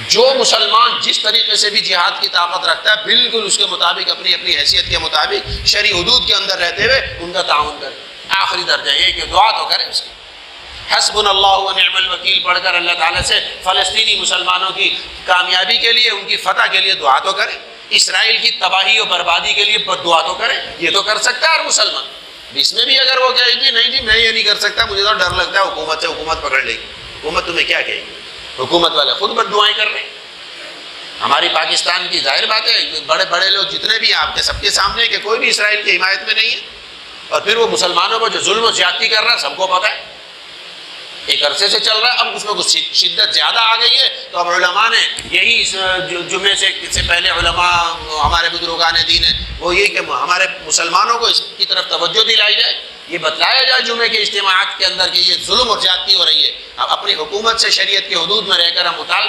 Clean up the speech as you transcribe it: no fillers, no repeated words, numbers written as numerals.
जो मुसलमान जिस तरीके से भी जिहाद की ताकत रखता है, बिल्कुल उसके मुताबिक अपनी अपनी हैसियत के मुताबिक शरी हुदूद के अंदर रहते हुए उनका ताउन करे। आखिरी दर्जा ये कि दुआ तो करें उसकी। हस्बुनल्लाहु व निअमल वकील पढ़कर अल्लाह ताला से फ़लस्तीनी मुसलमानों की कामयाबी के लिए, उनकी फतह के लिए दुआ तो करें। इसराइल की तबाही और बर्बादी के लिए दुआ तो करें। ये तो कर सकता है हर मुसलमान। इसमें भी अगर वो कहे जी नहीं जी मैं ये नहीं कर सकता, मुझे तो डर लगता है हुकूमत से, हुकूमत पकड़ लेगी, हुकूमत तुम्हें क्या कहेगी? हुकूमत वाले खुद बद्दुआएं कर रहे हैं। हमारी पाकिस्तान की जाहिर बात है, बड़े बड़े लोग जितने भी आपके सबके सामने कि कोई भी इसराइल की हिमायत में नहीं है, और फिर वो मुसलमानों पर जो जुल्म ज्यादती कर रहा है सबको पता है, एक अरसे से चल रहा है। अब उसमें कुछ शिद्दत ज़्यादा आ गई है, तो अब उलमा ने यही इस जुम्मे से पहले उलमा हमारे बुजुर्गान दीन है वो ये कि हमारे मुसलमानों को इसकी तरफ तवज्जो दिलाई जाए, ये बतलाया जाए जुम्मे के इज्तिमाअत के अंदर कि ये जुल्म और ज्यादती हो रही है। अब अपनी हुकूमत से शरीयत के हुदूद में रहकर हम मुतालबा